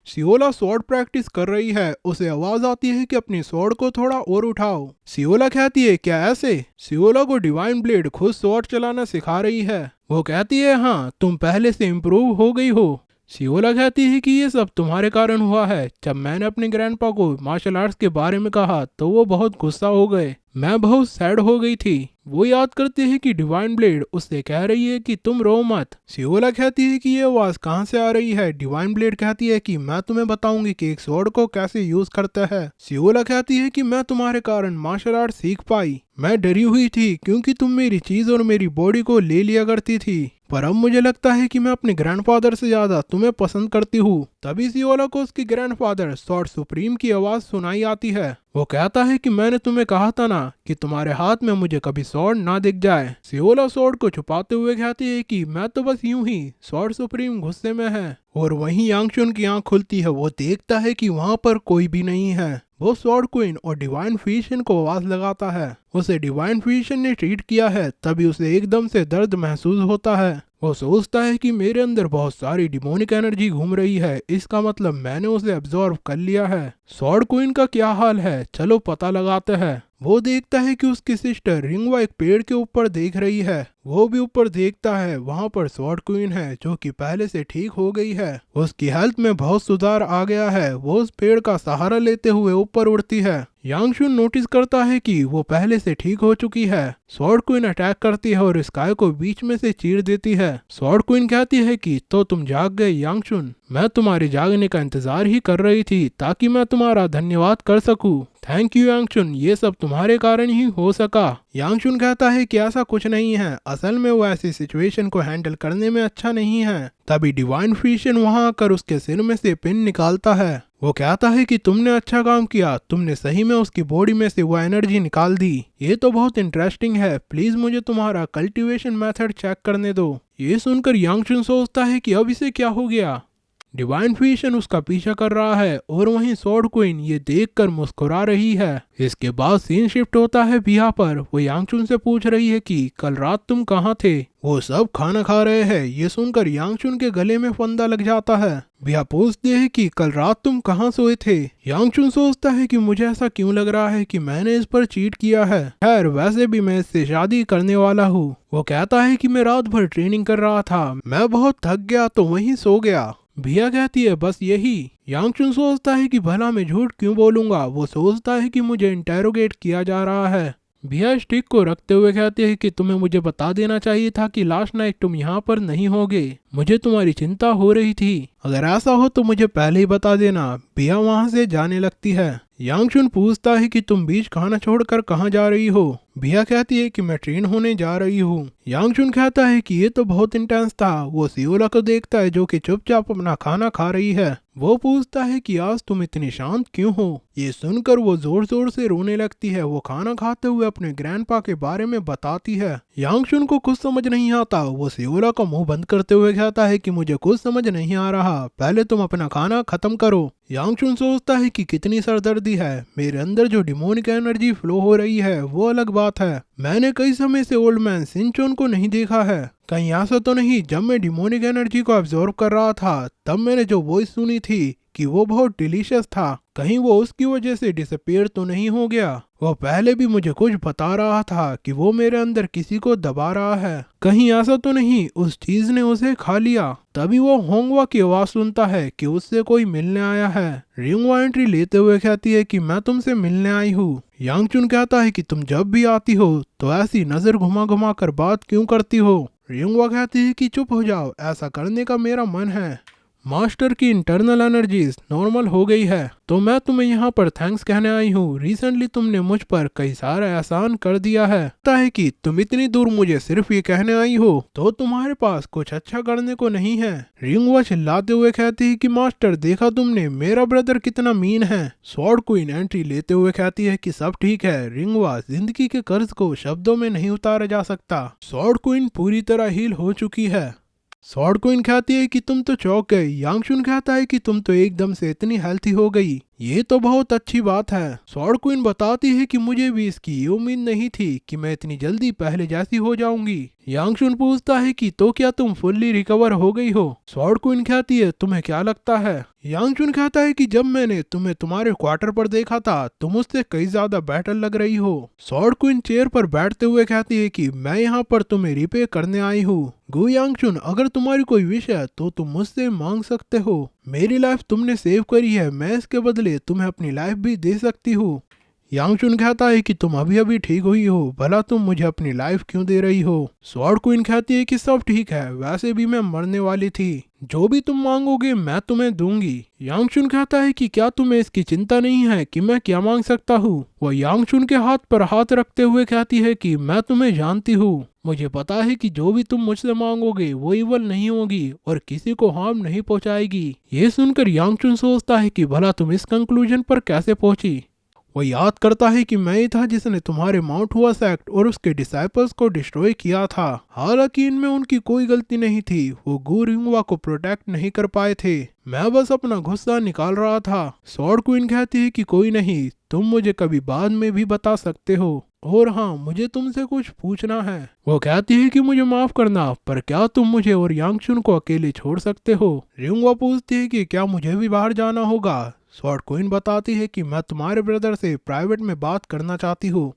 Siyola sword practice कर रही है। उसे आवाज आती है कि अपनी स्वॉर्ड को थोड़ा और उठाओ। सियोला कहती है क्या ऐसे? सियोला को डिवाइन ब्लेड खुद स्वॉर्ड चलाना सिखा रही है। वो कहती है हाँ, तुम पहले से इम्प्रूव हो गई हो। सियोला कहती है कि ये सब तुम्हारे कारण हुआ है। जब मैंने अपने ग्रैंडपा को मार्शल आर्ट्स के बारे में कहा तो वो बहुत गुस्सा हो गए। मैं बहुत सैड हो गई थी। वो याद करते हैं कि डिवाइन ब्लेड उससे कह रही है कि तुम रो मत। सियोला कहती है कि ये आवाज कहाँ से आ रही है। डिवाइन ब्लेड कहती है कि मैं तुम्हें बताऊंगी कि एक स्वॉर्ड को कैसे यूज करता है। सियोला कहती है कि मैं तुम्हारे कारण मार्शल आर्ट सीख पाई। मैं डरी हुई थी क्योंकि तुम मेरी चीज और मेरी बॉडी को ले लिया करती थी, पर अब मुझे लगता है कि मैं अपने ग्रैंडफादर से ज्यादा तुम्हें पसंद करती हूँ। तभी सियोला को उसकी ग्रैंडफादर स्वॉर्ड सुप्रीम की आवाज सुनाई आती है। वो कहता है कि मैंने तुम्हें कहा था ना कि तुम्हारे हाथ में मुझे कभी स्वॉर्ड ना दिख जाए। सियोला स्वॉर्ड को छुपाते हुए कहती है कि मैं तो बस यूं ही। स्वॉर्ड सुप्रीम गुस्से में है और वहीं यांगचुन की आंख खुलती है। वो देखता है कि वहां पर कोई भी नहीं है। वो स्वॉर्ड क्वीन और डिवाइन फिजिशियन को आवाज लगाता है। उसे डिवाइन फिजिशियन ने ट्रीट किया है, तभी उसे एकदम से दर्द महसूस होता है। वो सोचता है कि मेरे अंदर बहुत सारी डिमोनिक एनर्जी घूम रही है, इसका मतलब मैंने उसे एब्जॉर्ब कर लिया है। स्वॉर्ड क्वीन का क्या हाल है, चलो पता लगाते हैं। वो देखता है कि उसकी सिस्टर रिंगवा एक पेड़ के ऊपर देख रही है। वो भी ऊपर देखता है, वहाँ पर स्वॉर्ड क्वीन है जो कि पहले से ठीक हो गई है। उसकी हेल्थ में बहुत सुधार आ गया है। वो उस पेड़ का सहारा लेते हुए ऊपर उड़ती है। यांगशुन नोटिस करता है कि वो पहले से ठीक हो चुकी है। स्वॉर्ड क्वीन अटैक करती है और स्काई को बीच में से चीर देती है। स्वॉर्ड क्वीन कहती है कि तो तुम जाग गए यांगशुन, मैं तुम्हारे जागने का इंतजार ही कर रही थी ताकि मैं तुम्हारा धन्यवाद कर सकूं। थैंक यू यांगचुन, ये सब तुम्हारे कारण ही हो सका। यांगचुन कहता है कि ऐसा कुछ नहीं है, असल में वो ऐसी सिचुएशन को हैंडल करने में अच्छा नहीं है। तभी डिवाइन फिजिशियन वहां आकर उसके सिर में से पिन निकालता है। वो कहता है कि तुमने अच्छा काम किया, तुमने सही में उसकी बॉडी में से वो एनर्जी निकाल दी। ये तो बहुत इंटरेस्टिंग है, प्लीज मुझे तुम्हारा कल्टीवेशन मेथड चेक करने दो। ये सुनकर यांगचुन सोचता है कि अब इसे क्या हो गया। डिवाइन फिजिशियन उसका पीछा कर रहा है और वहीं स्वॉर्ड क्वीन ये देखकर मुस्कुरा रही है। इसके बाद सीन शिफ्ट होता है बिहा पर। वो यांगचुन से पूछ रही है कि कल रात तुम कहाँ थे। वो सब खाना खा रहे हैं। ये सुनकर यांगचुन के गले में फंदा लग जाता है। बिहा पूछते हैं कि कल रात तुम कहाँ सोए थे। यांगचुन सोचता है कि मुझे ऐसा क्यों लग रहा है कि मैंने इस पर चीट किया है। खैर वैसे भी मैं इससे शादी करने वाला हूँ। वो कहता है कि मैं रात भर ट्रेनिंग कर रहा था, मैं बहुत थक गया तो वहीं सो गया। भिया कहती है बस यही। यांगचुन सोचता है कि भला मैं झूठ क्यों बोलूंगा। वो सोचता है कि मुझे इंटेरोगेट किया जा रहा है। भिया स्टिक को रखते हुए कहते हैं कि तुम्हें मुझे बता देना चाहिए था कि लास्ट नाइट तुम यहाँ पर नहीं होगे। मुझे तुम्हारी चिंता हो रही थी, अगर ऐसा हो तो मुझे पहले ही बता देना। भिया वहाँ से जाने लगती है। यांगचुन पूछता है कि तुम बीच खाना छोड़कर कहाँ जा रही हो। भिया कहती है कि मैं ट्रेन होने जा रही हूँ। यांगचुन कहता है कि ये तो बहुत इंटेंस था। वो सियोला को देखता है जो कि चुपचाप अपना खाना खा रही है। वो पूछता है कि आज तुम इतनी शांत क्यों हो। ये सुनकर वो जोर जोर से रोने लगती है। वो खाना खाते हुए अपने ग्रैंडपा के बारे में बताती है। यांगचुन को कुछ समझ नहीं आता। वो सियोला का मुंह बंद करते हुए कहता है कि मुझे कुछ समझ नहीं आ रहा, पहले तुम अपना खाना खत्म करो। यांगचुन सोचता है कि कितनी सरदर्दी है, मेरे अंदर जो डिमोनिक एनर्जी फ्लो हो रही है वो अलग बात है। मैंने कई समय से ओल्ड मैन सिंचोन को नहीं देखा है। कहीं ऐसा तो नहीं जब मैं डिमोनिक एनर्जी को अब्जॉर्ब कर रहा था तब मैंने जो वॉइस सुनी थी कि वो बहुत डिलीशियस था, कहीं वो उसकी वजह से डिसअपीयर तो नहीं हो गया। वो पहले भी मुझे कुछ बता रहा था कि वो मेरे अंदर किसी को दबा रहा है, कहीं ऐसा तो नहीं उस चीज ने उसे खा लिया। तभी वो होंगवा की आवाज सुनता है कि उससे कोई मिलने आया है। रिंगवा एंट्री लेते हुए कहती है कि मैं तुमसे मिलने आई हूँ। यांगचुन कहता है कि तुम जब भी आती हो तो ऐसी नजर घुमा घुमा कर बात क्यों करती हो। रिंगवा कहती है कि चुप हो जाओ, ऐसा करने का मेरा मन है। मास्टर की इंटरनल एनर्जीज नॉर्मल हो गई है तो मैं तुम्हें यहाँ पर थैंक्स कहने आई हूँ। रिसेंटली तुमने मुझ पर कई सारा एहसान कर दिया है। लगता है कि तुम इतनी दूर मुझे सिर्फ ये कहने आई हो तो तुम्हारे पास कुछ अच्छा करने को नहीं है। रिंगवा चिल्लाते हुए कहती है कि मास्टर देखा तुमने मेरा ब्रदर कितना मीन है। स्वॉर्ड क्वीन एंट्री लेते हुए कहती है कि सब ठीक है रिंगवा, जिंदगी के कर्ज को शब्दों में नहीं उतारा जा सकता। स्वॉर्ड क्वीन पूरी तरह हील हो चुकी है। स्वॉर्ड क्वीन कहती है कि तुम तो चौंक गई। यांगचुन कहता है कि तुम तो एकदम से इतनी हेल्थी हो गई। ये तो बहुत अच्छी बात है। स्वॉर्ड क्वीन बताती है कि मुझे भी इसकी ये उम्मीद नहीं थी कि मैं इतनी जल्दी पहले जैसी हो जाऊंगी। यांगशुन पूछता है कि तो क्या तुम फुल्ली रिकवर हो गई हो? स्वॉर्ड क्वीन कहती है तुम्हें क्या लगता है? यांगशुन कहता है कि जब मैंने तुम्हें तुम्हारे क्वार्टर पर देखा था तुम मुझसे कई ज्यादा बेटर लग रही हो। स्वॉर्ड क्वीन चेयर पर बैठते हुए कहती है कि मैं यहाँ पर तुम्हें रिपे करने आई हूँ। गु यांगशुन, अगर तुम्हारी कोई विश है तो तुम मुझसे मांग सकते हो। मेरी लाइफ तुमने सेव करी है, मैं इसके बदले तुम्हें अपनी लाइफ भी दे सकती हूँ। यांगचुन कहता है कि तुम अभी अभी ठीक हुई हो, भला तुम मुझे अपनी लाइफ क्यों दे रही हो? स्वॉर्ड क्वीन कहती है कि सब ठीक है, वैसे भी मैं मरने वाली थी, जो भी तुम मांगोगे मैं तुम्हें दूंगी। यांगचुन कहता है कि क्या तुम्हें इसकी चिंता नहीं है कि मैं क्या मांग सकता हूँ? वह यांगचुन के हाथ पर हाथ रखते हुए कहती है कि मैं तुम्हें जानती हूँ, मुझे पता है कि जो भी तुम मुझसे मांगोगे वो इवल नहीं होगी और किसी को हार्म नहीं पहुंचाएगी। ये सुनकर यांगचुन सोचता है कि भला तुम इस कंक्लूजन पर कैसे पहुंची। वो याद करता है कि मैं ही था जिसने तुम्हारे माउंट हुआ सेक्ट और उसके डिसाइपल्स को डिस्ट्रॉय किया था। हालांकि इनमें उनकी कोई गलती नहीं थी, वो गु रिंगवा को प्रोटेक्ट नहीं कर पाए थे, मैं बस अपना गुस्सा निकाल रहा था। स्वॉर्ड क्वीन कहती है कि कोई नहीं, तुम मुझे कभी बाद में भी बता सकते हो, और हाँ, मुझे तुमसे कुछ पूछना है। वो कहती है कि मुझे माफ करना, पर क्या तुम मुझे और यांगचुन को अकेले छोड़ सकते हो? रिंगवा पूछती है कि क्या मुझे भी बाहर जाना होगा? स्वॉर्ड क्वीन बताती है कि मैं तुम्हारे ब्रदर से प्राइवेट में बात करना चाहती हूँ।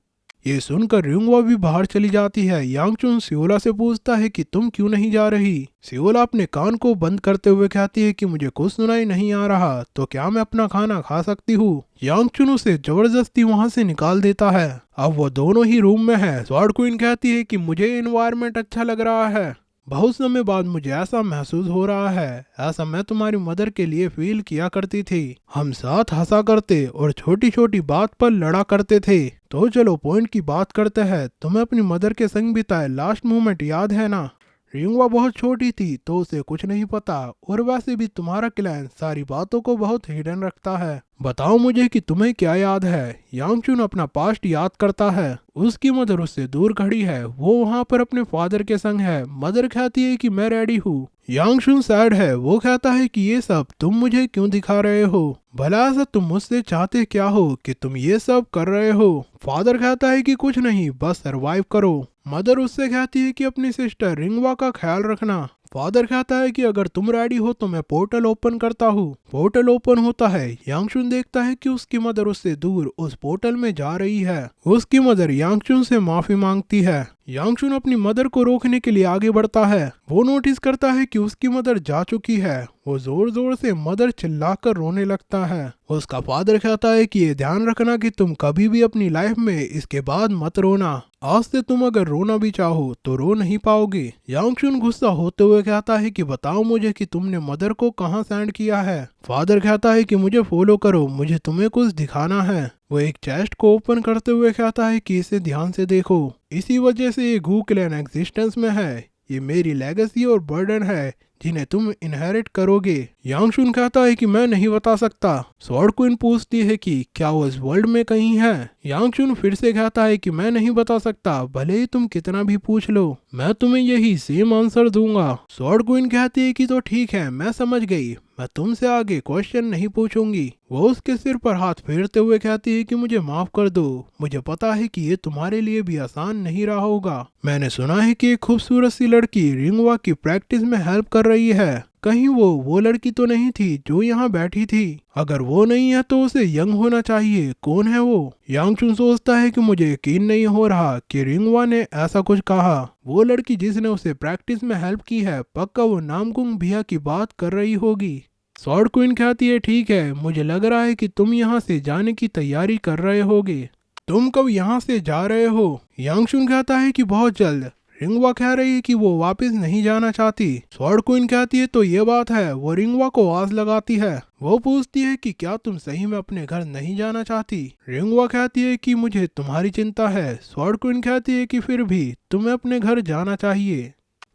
ये सुनकर रिंगवा भी बाहर चली जाती है। यांगचुन सियोला से पूछता है कि तुम क्यों नहीं जा रही? सियोला अपने कान को बंद करते हुए कहती है कि मुझे कुछ सुनाई नहीं आ रहा, तो क्या मैं अपना खाना खा सकती हूँ? यांगचुन उसे जबरदस्ती वहाँ से निकाल देता है। अब वो दोनों ही रूम में है। स्वॉर्ड क्वीन कहती है कि मुझे एनवायरनमेंट अच्छा लग रहा है, बहुत समय बाद मुझे ऐसा महसूस हो रहा है, ऐसा मैं तुम्हारी मदर के लिए फील किया करती थी। हम साथ हंसा करते और छोटी छोटी बात पर लड़ा करते थे। तो चलो पॉइंट की बात करते हैं, तुम्हें अपनी मदर के संग बिताए लास्ट मोमेंट याद है ना? रिंगवा बहुत छोटी थी तो उसे कुछ नहीं पता, और वैसे भी तुम्हारा क्लैन सारी बातों को बहुत हिडन रखता है। बताओ मुझे कि तुम्हें क्या याद है? यांगचुन अपना पास्ट याद करता है। उसकी मदर उससे दूर खड़ी है, वो वहाँ पर अपने फादर के संग है। मदर कहती है कि मैं रेडी हूँ। यांगचुन सैड है, वो कहता है कि ये सब तुम मुझे क्यों दिखा रहे हो? भला ऐसा तुम मुझसे चाहते क्या हो कि तुम ये सब कर रहे हो? फादर कहता है कि कुछ नहीं, बस सरवाइव करो। मदर उससे कहती है कि अपनी सिस्टर रिंगवा का ख्याल रखना। फादर कहता है कि अगर तुम रेडी हो तो मैं पोर्टल ओपन करता हूँ। पोर्टल ओपन होता है। यांगचुन देखता है कि उसकी मदर उससे दूर उस पोर्टल में जा रही है। उसकी मदर यांगचुन से माफी मांगती है। यांगचुन अपनी मदर को रोकने के लिए आगे बढ़ता है। वो नोटिस करता है कि उसकी मदर जा चुकी है। वो जोर जोर से मदर चिल्लाकर रोने लगता है। उसका फादर कहता है कि ये ध्यान रखना कि तुम कभी भी अपनी लाइफ में इसके बाद मत रोना। आज से तुम अगर रोना भी चाहो तो रो नहीं पाओगे। यांगचुन गुस्सा होते हुए कहता है कि बताओ मुझे कि तुमने मदर को कहाँ सेंड किया है। फादर कहता है कि मुझे फॉलो करो, मुझे तुम्हें कुछ दिखाना है। वो एक चेस्ट को ओपन करते हुए कहता है कि इसे ध्यान से देखो, इसी वजह से ये गु क्लैन एग्जिस्टेंस में है, ये मेरी लेगेसी और बर्डन है जिन्हें तुम इनहेरिट करोगे। यांगचुन कहता है कि मैं नहीं बता सकता। स्वॉर्ड क्वीन पूछती है कि क्या वो इस वर्ल्ड में कहीं है? यांगचुन फिर से कहता है कि मैं नहीं बता सकता, भले ही तुम कितना भी पूछ लो, मैं तुम्हें यही सेम आंसर दूंगा। स्वॉर्ड क्वीन कहती है कि तो ठीक है, मैं समझ गई, मैं तुमसे आगे क्वेश्चन नहीं पूछूंगी। वो उसके सिर पर हाथ फेरते हुए कहती है कि मुझे माफ कर दो, मुझे पता है कि ये तुम्हारे लिए भी आसान नहीं रहा होगा। मैंने सुना है कि एक खूबसूरत सी लड़की रिंगवा की प्रैक्टिस में हेल्प कर रही है, कहीं वो लड़की तो नहीं थी जो यहाँ बैठी थी? अगर वो नहीं है तो उसे यंग होना चाहिए, कौन है वो? यांगचुन सोचता है कि मुझे यकीन नहीं हो रहा कि रिंगवा ने ऐसा कुछ कहा। वो लड़की जिसने उसे प्रैक्टिस में हेल्प की है, पक्का वो नामकुंग भिया की बात कर रही होगी। स्वॉर्ड क्वीन कहती है ठीक है, मुझे लग रहा है कि तुम यहाँ से जाने की तैयारी कर रहे होगे, तुम कब यहाँ से जा रहे हो? यांगचुन कहता है कि बहुत जल्द। रिंगवा कह रही है कि वो वापस नहीं जाना चाहती। स्वॉर्ड क्वीन कहती है तो ये बात है। वो रिंगवा को आवाज लगाती है। वो पूछती है कि क्या तुम सही में अपने घर नहीं जाना चाहती? रिंगवा कहती है कि मुझे तुम्हारी चिंता है। स्वॉर्ड क्वीन कहती है कि फिर भी तुम्हें अपने घर जाना चाहिए,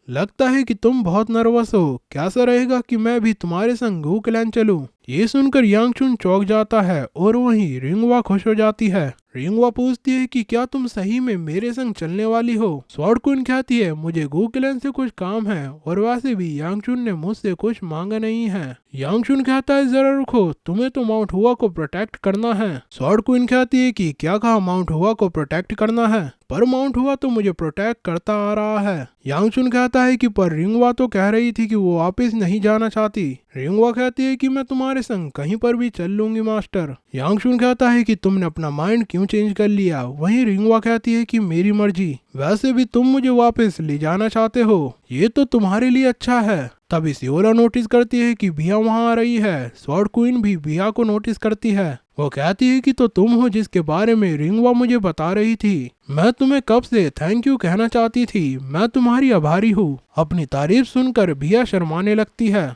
लगता है कि तुम बहुत नर्वस हो, कैसा रहेगा कि मैं भी तुम्हारे संग गु क्लैन चलूं? ये सुनकर यांगचुन चौंक जाता है और वहीं रिंगवा खुश हो जाती है। रिंगवा पूछती है कि क्या तुम सही में मेरे संग चलने वाली हो। स्वॉर्ड क्वीन कहती है मुझे गु क्लैन से कुछ काम है और वैसे भी यांगचुन ने मुझसे कुछ मांगा नहीं है। यांगचुन कहता है जरा रुको, तुम्हें तो माउंट हुआ को प्रोटेक्ट करना है। स्वॉर्ड क्वीन कहती है कि क्या कहा माउंट हुआ को प्रोटेक्ट करना है, पर माउंट हुआ तो मुझे प्रोटेक्ट करता आ रहा है। यांगचुन कहता है कि पर रिंगवा तो कह रही थी कि वो वापस नहीं जाना चाहती। रिंगवा कहती है कि मैं तुम्हारे संग कहीं पर भी चल लूंगी मास्टर। यांगचुन कहता है कि तुमने अपना माइंड क्यों चेंज कर लिया। वहीं रिंगवा कहती है कि मेरी मर्जी, वैसे भी तुम मुझे वापस ले जाना चाहते हो, ये तो तुम्हारे लिए अच्छा है। तभी सियोला नोटिस करती है कि बिया वहाँ आ रही है। स्वॉर्ड क्वीन भी बिया को नोटिस करती है। वो कहती है कि तो तुम हो जिसके बारे में रिंगवा मुझे बता रही थी। मैं तुम्हें कब से थैंक यू कहना चाहती थी, मैं तुम्हारी आभारी हूँ। अपनी तारीफ सुनकर बिया शर्माने लगती है।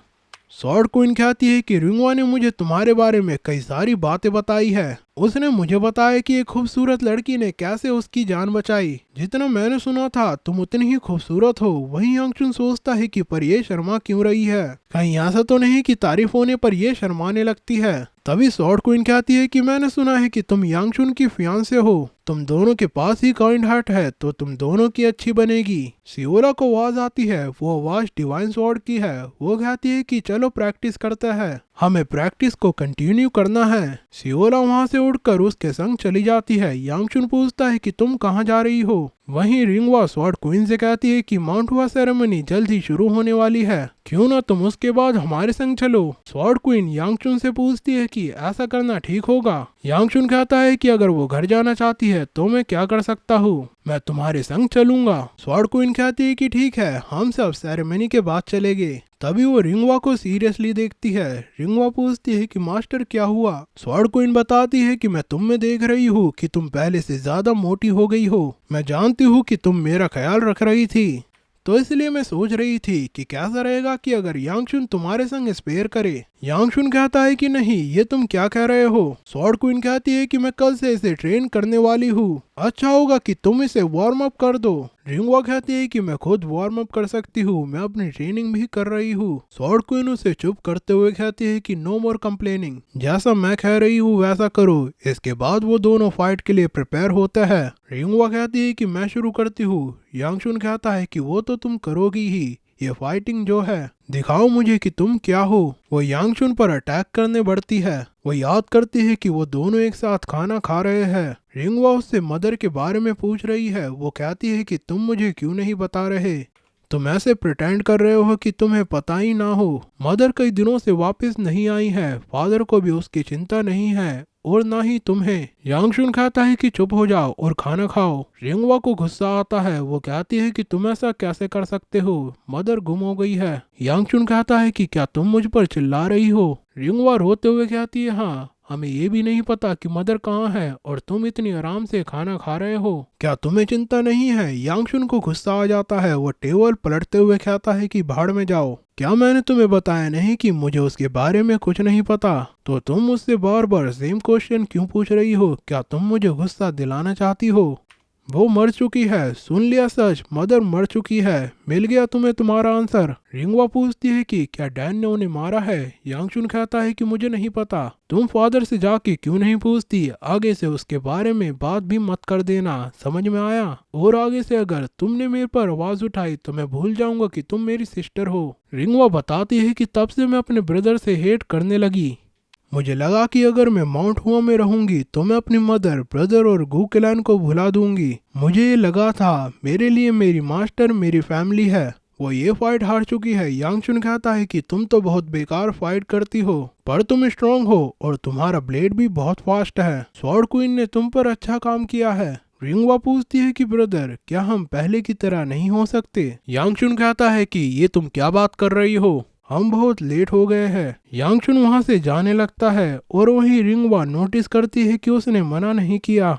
स्वॉर्ड क्वीन कहती है कि रिंगवा ने मुझे तुम्हारे बारे में कई सारी बातें बताई है। उसने मुझे बताया कि एक खूबसूरत लड़की ने कैसे उसकी जान बचाई। जितना मैंने सुना था तुम उतनी ही खूबसूरत हो। वहीं यांगचुन सोचता है कि पर ये शर्मा क्यों रही है, कहीं ऐसा तो नहीं कि तारीफ होने पर ये शर्माने लगती है। तभी स्वॉर्ड क्वीन कहती है कि मैंने सुना है कि तुम यांगचुन की फियांसे हो, तुम दोनों के पास ही काइंड हार्ट है तो तुम दोनों की अच्छी बनेगी। सियोला को आवाज आती है, वो आवाज डिवाइन स्वॉर्ड की है। वो कहती है कि चलो प्रैक्टिस करते हैं, हमें प्रैक्टिस को कंटिन्यू करना है। सियोला वहाँ से उड़कर उसके संग चली जाती है। यांगचुन पूछता है कि तुम कहाँ जा रही हो। वहीं रिंगवा स्वॉर्ड क्वीन से कहती है कि माउंट हुआ सेरेमनी जल्द ही शुरू होने वाली है, क्यों ना तुम उसके बाद हमारे संग चलो। स्वॉर्ड क्वीन यांगचुन से पूछती है कि ऐसा करना ठीक होगा। यांगचुन कहता है कि अगर वो घर जाना चाहती है तो मैं क्या कर सकता हूँ, मैं तुम्हारे संग चलूंगा। स्वॉर्ड क्वीन कहती है कि ठीक है, हम सब सेरेमनी के बाद चलेंगे। तभी वो रिंगवा को सीरियसली देखती है। रिंगवा पूछती है कि मास्टर क्या हुआ। स्वॉर्ड क्वीन बताती है कि मैं तुम में देख रही हूँ कि तुम पहले से ज्यादा मोटी हो गई हो। मैं जानती हूँ कि तुम मेरा ख्याल रख रही थी, तो इसलिए मैं सोच रही थी कि कैसा रहेगा कि अगर यांगचुन तुम्हारे संग स्पेयर करे। यांगचुन कहता है कि नहीं, ये तुम क्या कह रहे हो। स्वॉर्ड क्वीन कहती है कि मैं कल से इसे ट्रेन करने वाली हूँ, अच्छा होगा कि तुम इसे वार्म अप कर दो। रिंगवा कहती है कि मैं खुद वार्म अप कर सकती हूँ, मैं अपनी ट्रेनिंग भी कर रही हूँ। स्वॉर्ड क्वीन उसे चुप करते हुए कहती है कि नो मोर कंप्लेनिंग, जैसा मैं कह रही हूँ वैसा करो। इसके बाद वो दोनों फाइट के लिए प्रिपेयर होते हैं। रिंगवा कहती है कि मैं शुरू करती हूँ। यांगचुन कहता है कि वो तो तुम करोगी ही, ये फाइटिंग जो है दिखाओ मुझे कि तुम क्या हो। वो यांगचुन पर अटैक करने बढ़ती है। वो याद करती है कि वो दोनों एक साथ खाना खा रहे हैं। रिंगवा उससे मदर के बारे में पूछ रही है। वो कहती है कि तुम मुझे क्यों नहीं बता रहे, तुम ऐसे प्रिटेंड कर रहे हो कि तुम्हें पता ही ना हो। मदर कई दिनों से वापस नहीं आई है, फादर को भी उसकी चिंता नहीं है और ना ही तुम्हें। यांगचुन कहता है कि चुप हो जाओ और खाना खाओ। रिंगवा को गुस्सा आता है। वो कहती है कि तुम ऐसा कैसे कर सकते हो, मदर गुम हो गई है। यांगचुन कहता है कि क्या तुम मुझ पर चिल्ला रही हो। रिंगवा रोते हुए कहती है हाँ, हमें ये भी नहीं पता कि मदर कहाँ है और तुम इतनी आराम से खाना खा रहे हो, क्या तुम्हें चिंता नहीं है। यांगचुन को गुस्सा आ जाता है। वो टेबल पलटते हुए कहता है कि भाड़ में जाओ, क्या मैंने तुम्हें बताया नहीं कि मुझे उसके बारे में कुछ नहीं पता, तो तुम मुझसे बार बार सेम क्वेश्चन क्यों पूछ रही हो। क्या तुम मुझे गुस्सा दिलाना चाहती हो। वो मर चुकी है, सुन लिया सच, मदर मर चुकी है, मिल गया तुम्हें तुम्हारा आंसर। रिंगवा पूछती है कि क्या डैन ने उन्हें मारा है। यांगचुन कहता है कि मुझे नहीं पता। तुम फादर से जाके क्यों नहीं पूछती, आगे से उसके बारे में बात भी मत कर देना, समझ में आया। और आगे से अगर तुमने मेरे पर आवाज उठाई तो मैं भूल जाऊंगा कि तुम मेरी सिस्टर हो। रिंगवा बताती है कि तब से मैं अपने ब्रदर से हेट करने लगी। मुझे लगा कि अगर मैं माउंट हुआ में रहूंगी तो मैं अपनी मदर, ब्रदर और गु क्लैन को भुला दूंगी। मुझे ये लगा था मेरे लिए मेरी मास्टर मेरी फैमिली है। वो ये फाइट हार चुकी है। यांगचुन कहता है कि तुम तो बहुत बेकार फाइट करती हो, पर तुम स्ट्रांग हो और तुम्हारा ब्लेड भी बहुत फास्ट है। स्वॉर्ड क्वीन ने तुम पर अच्छा काम किया है। रिंगवा पूछती है कि ब्रदर क्या हम पहले की तरह नहीं हो सकते। यांगचुन कहता है कि ये तुम क्या बात कर रही हो, हम बहुत लेट हो गए हैं। यांगचुन वहां से जाने लगता है और वहीं रिंगवा नोटिस करती है कि उसने मना नहीं किया।